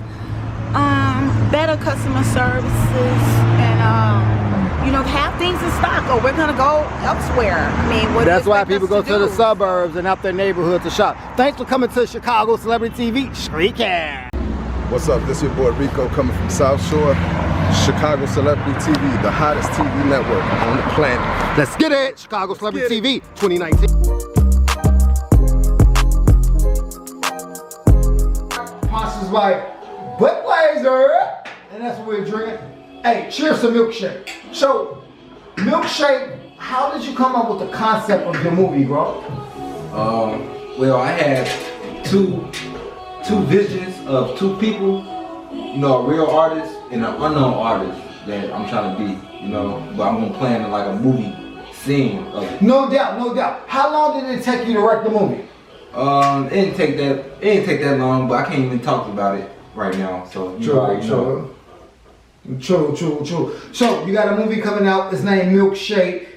Better customer services, and you know, have things in stock, or we're gonna go elsewhere. I mean, what that's do you why expect people us go to the do? suburbs and out their neighborhood to shop. Thanks for coming to Chicago Celebrity TV. Streaking. What's up? This is your boy Rico coming from South Shore. Chicago Celebrity TV, the hottest TV network on the planet. Let's get it. Chicago Celebrity TV 2019. Sponsored by Budweiser, and that's what we're drinking. Hey, cheers to milkshake. So, milkshake, how did you come up with the concept of your movie, bro? Well, I had two visions of two people, you know, a real artist and an unknown artist that I'm trying to be, you know, but I'm gonna plan like a movie scene of it. No doubt, no doubt. How long did it take you to write the movie? It didn't take that long, but I can't even talk about it right now. So you already know. True. So you got a movie coming out. It's named Milkshake.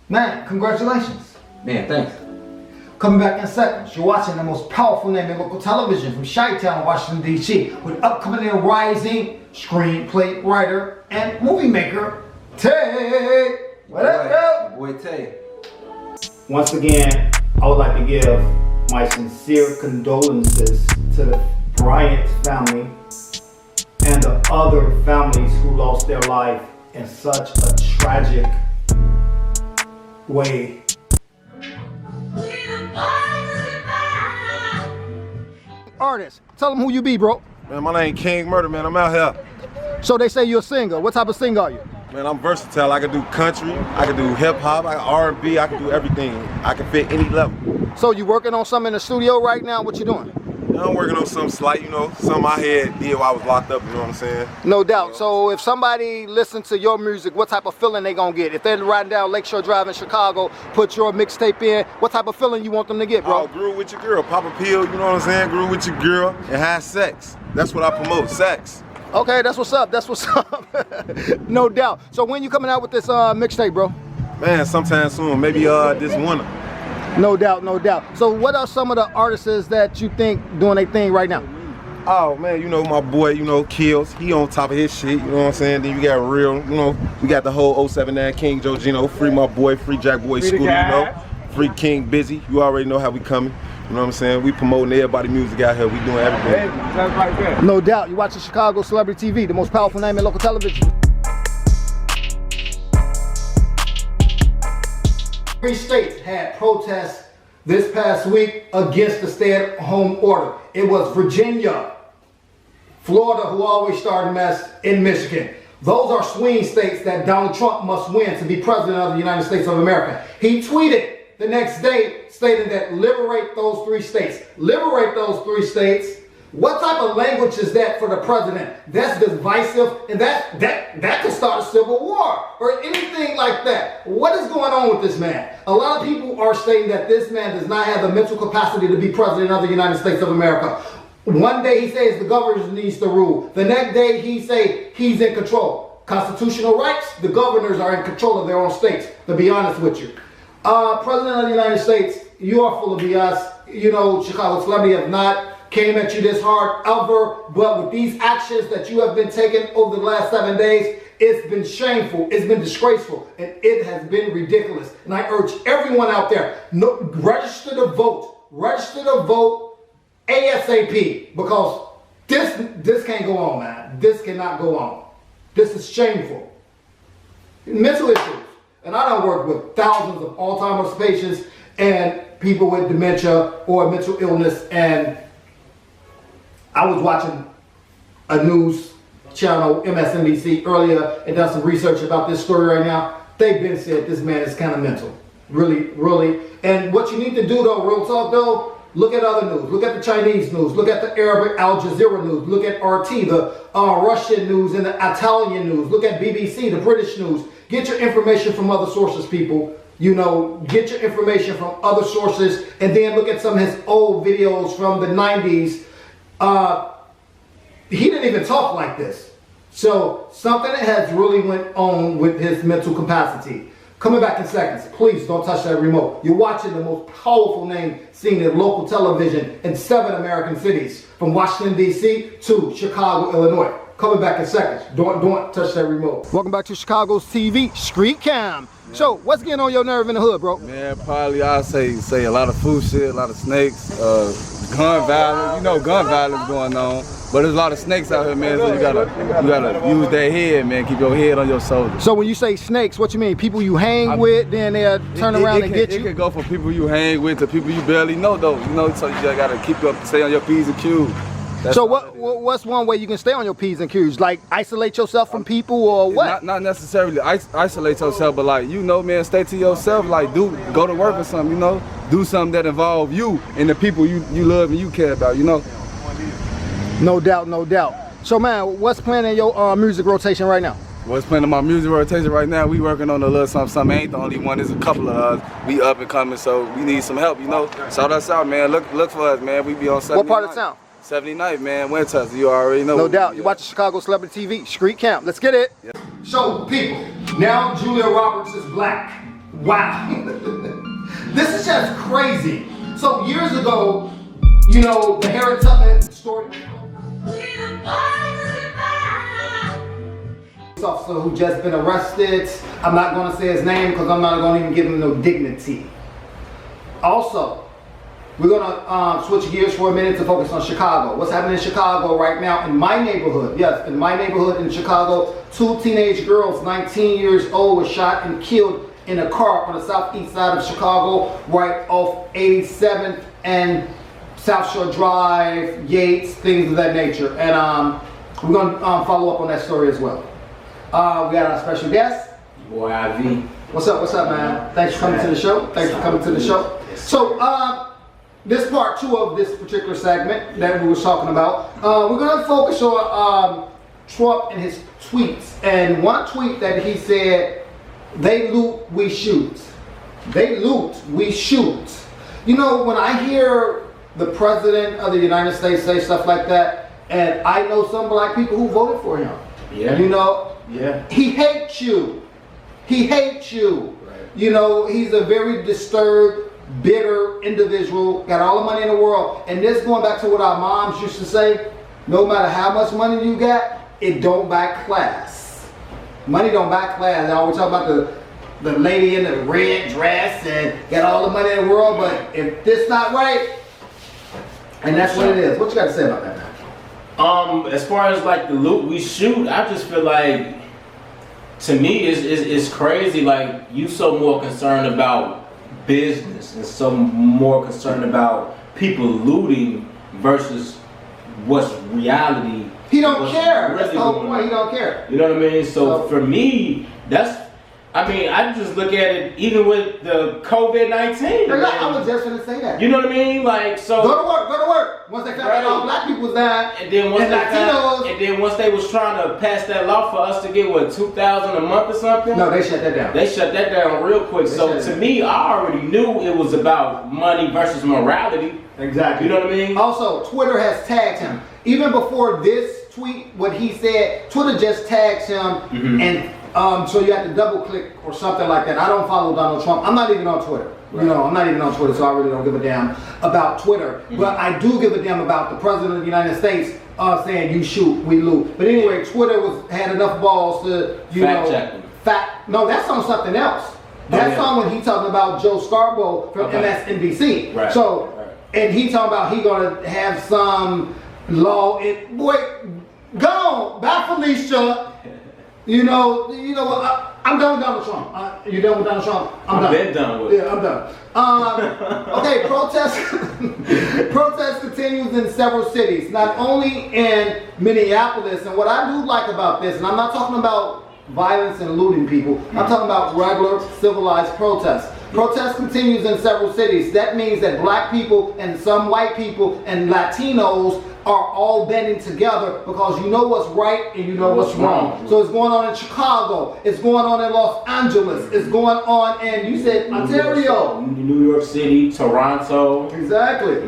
Man, congratulations. Man, thanks. Coming back in seconds, you're watching the most powerful name in local television from Chi-Town, Washington, D.C. with upcoming and rising screenplay writer and movie maker, Tay. What up, boy Tay. Once again, I would like to give my sincere condolences to the Bryant family and the other families who lost their life in such a tragic way. Artist, tell them who you be, bro. Man, my name King Murder, man. I'm out here. So they say you're a singer. What type of singer are you? Man, I'm versatile. I can do country, I can do hip hop, I can R&B, I can do everything. I can fit any level. So you working on something in the studio right now? What you doing? I'm working on something slight, you know, something I had did while I was locked up, you know what I'm saying? No doubt. So if somebody listens to your music, what type of feeling they gonna get? If they're riding down Lakeshore Drive in Chicago, put your mixtape in, what type of feeling you want them to get, bro? Oh, grew with your girl, pop a pill, you know what I'm saying? Grew with your girl and have sex. That's what I promote, sex. Okay, that's what's up, that's what's up. No doubt. So when you coming out with this mixtape, bro? Man, sometime soon, maybe this winter. No doubt, no doubt. So what are some of the artists that you think doing their thing right now? Oh man, you know my boy, you know, Kills. He on top of his shit, you know what I'm saying? Then you got real, you know, we got the whole 079 King Joe Gino, free my boy, free Jack Boy Scooter, you know, free King Busy. You already know how we coming. You know what I'm saying? We promoting everybody's music out here. We doing everything. No doubt. You're watching Chicago Celebrity TV, the most powerful name in local television. 3 states had protests this past week against the stay-at-home order. It was Virginia, Florida, who always start a mess, in Michigan. Those are swing states that Donald Trump must win to be president of the United States of America. He tweeted the next day stating that liberate those 3 states. Liberate those 3 states What type of language is that for the president? That's divisive, and that could start a civil war or anything like that. What is going on with this man? A lot of people are saying that this man does not have the mental capacity to be president of the United States of America. One day he says the governor needs to rule. The next day he say he's in control. Constitutional rights, the governors are in control of their own states, to be honest with you. President of the United States, you are full of BS. You know, Chicago Celebrity have not came at you this hard ever, but with these actions that you have been taking over the last 7 days, it's been shameful, it's been disgraceful, and it has been ridiculous. And I urge everyone out there, register to vote ASAP, because this can't go on, man. This cannot go on. This is shameful. Mental issues, and I don't work with thousands of Alzheimer's patients and people with dementia or mental illness, and I was watching a news channel, MSNBC, earlier, and done some research about this story right now. They've been said this man is kind of mental. Really, really. And what you need to do though, real talk though, look at other news. Look at the Chinese news. Look at the Arabic Al Jazeera news. Look at RT, the Russian news, and the Italian news. Look at BBC, the British news. Get your information from other sources, people. You know, get your information from other sources, and then look at some of his old videos from the 90s. He didn't even talk like this. So something has really went on with his mental capacity. Coming back in seconds. Please don't touch that remote. You're watching the most powerful name seen in local television in 7 American cities, from Washington, D.C. to Chicago, Illinois. Coming back in seconds. Don't touch that remote. Welcome back to Chicago's TV Street Cam. Yeah. So what's getting on your nerve in the hood, bro? Man, probably I'll say a lot of food shit, a lot of snakes, gun violence. You know, gun violence going on. But there's a lot of snakes out here, man, so you gotta use that head, man. Keep your head on your shoulders. So when you say snakes, what you mean? People you hang with, then they'll turn around and get you? It can go from people you hang with to people you barely know, though. You know, so you just gotta stay on your P's and Q's. So what's one way you can stay on your P's and Q's? Like isolate yourself from people or what? Not necessarily isolate yourself, but like, you know, man, stay to yourself. Like, go to work or something, you know? Do something that involve you and the people you love and you care about, you know? No doubt, no doubt. So man, what's playing in your music rotation right now? What's playing in my music rotation right now? We working on a little something. Ain't the only one. There's a couple of us. We up and coming, so we need some help, you know? Shout us out, man. Look for us, man. We be on 79th. What part of town? 79th, man. Winchester, you already know. No doubt. You watch Chicago Celebrity TV, Street Camp. Let's get it. Yeah. So people, now Julia Roberts is black. Wow. This is just crazy. So years ago, you know, the Harriet Tubman story. Officer who just been arrested. I'm not going to say his name because I'm not going to even give him no dignity. Also, we're going to switch gears for a minute to focus on Chicago. What's happening in Chicago right now in my neighborhood? Yes, in my neighborhood in Chicago, 2 teenage girls, 19 years old, were shot and killed in a car on the southeast side of Chicago, right off 87th and South Shore Drive, Yates, things of that nature. And we're going to follow up on that story as well. We got our special guest. Boy, IV. What's up, man? Thanks for coming to the show. Thanks for coming to the show. So, this part 2 of this particular segment that we were talking about, we're going to focus on Trump and his tweets. And one tweet that he said, "They loot, we shoot. They loot, we shoot." You know, when I hear the President of the United States say stuff like that, and I know some black people who voted for him. Yeah. You know, yeah. He hates you. He hates you. Right. You know, he's a very disturbed, bitter individual, got all the money in the world. And this going back to what our moms used to say, no matter how much money you got, it don't buy class. Money don't buy class. They always talk about the lady in the red dress and got all the money in the world, but if this not right, and that's what it is. What you got to say about that, man? As far as like the loot we shoot, I just feel like, to me, it's crazy. Like, you so more concerned about business and so more concerned about people looting versus what's reality. He don't care. That's the whole point. He don't care. You know what I mean? So for me, I just look at it even with the COVID-19. I was just going to say that. You know what I mean? Like, so. Go to work. Once they found out all black people was there, and then once they was trying to pass that law for us to get what, $2,000 a month or something? No, they shut that down. They shut that down real quick. So to me, I already knew it was about money versus morality. Exactly. You know what I mean? Also, Twitter has tagged him. Even before this tweet, what he said, Twitter just tags him, and so you have to double click or something like that. I don't follow Donald Trump. I'm not even on Twitter. Right. You know, I'm not even on Twitter, so I really don't give a damn about Twitter. But I do give a damn about the President of the United States saying you shoot, we loot. But anyway, Twitter had enough balls to, no, that's on something else. That's on when he talking about Joe Scarborough from MSNBC. Right. So, and he talking about he gonna have some law. Boy, go on, bye Felicia. You know what? I'm done with Donald Trump. You done with Donald Trump? I'm done. Been done with it. Yeah, I'm done. Okay, protest continues in several cities, not only in Minneapolis. And what I do like about this, and I'm not talking about violence and looting people, I'm talking about regular civilized protests. Protest continues in several cities. That means that black people and some white people and Latinos are all banding together because you know what's right and you know what's wrong. So it's going on in Chicago, it's going on in Los Angeles, it's going on in, you said, Ontario. New York City, Toronto. Exactly.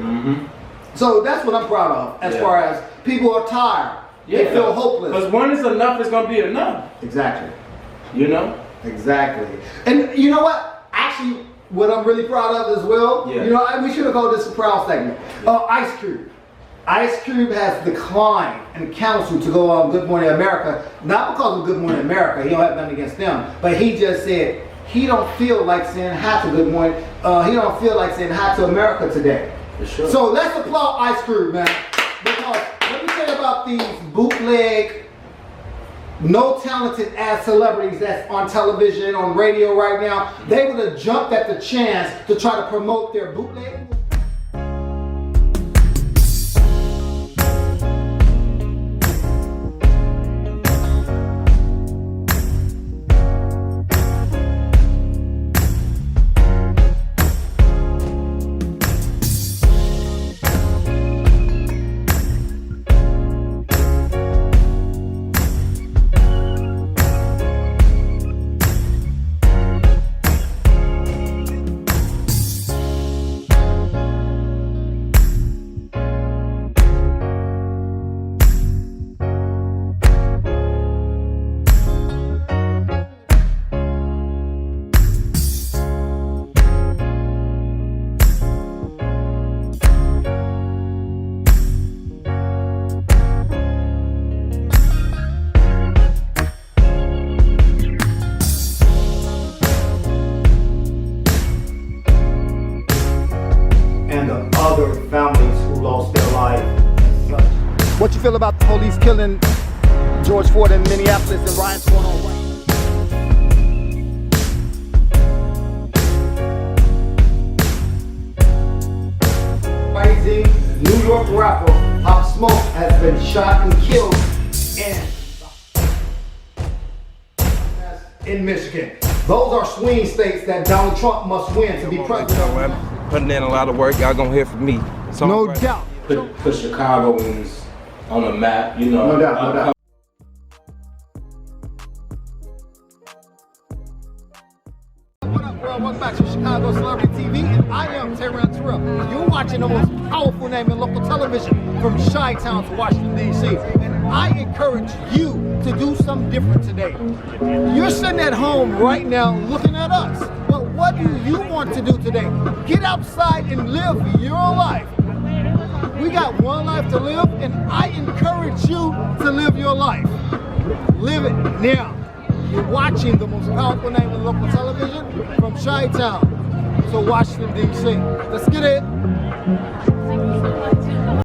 So that's what I'm proud of as far as people are tired. They feel hopeless. Because when it's enough, it's going to be enough. Exactly. You know? Exactly. And you know what? Actually, what I'm really proud of as well, you know, we should have called this a proud segment. Ice Cube. Ice Cube has declined and counseled to go on Good Morning America, not because of Good Morning America, he don't have nothing against them, but he just said he don't feel like saying hi to Good Morning, he don't feel like saying hi to America today. For sure. So let's applaud Ice Cube, man, because let me tell you about these bootleg, no talented ass celebrities that's on television, on radio right now. They would have jumped at the chance to try to promote their bootleg. Families who lost their life and such. What you feel about the police killing George Floyd in Minneapolis and riots going on right now? Crazy New York rapper Pop Smoke has been shot and killed in Michigan. Those are swing states that Donald Trump must win to be president. Putting in a lot of work, y'all gonna hear from me. No doubt. Put Chicagoans on the map, you know. No doubt, no doubt. What up, world? Welcome back to Chicago Celebrity TV, and I am Terrell Terrell. You're watching the most powerful name in local television from Chi-Town to Washington, D.C. And I encourage you to do something different today. You're sitting at home right now looking at us. But what do you want to do today? Get outside and live your life. We got one life to live, and I encourage you to live your life. Live it now. You're watching the most powerful name in local television from Chi-Town to Washington, D.C. Let's get it.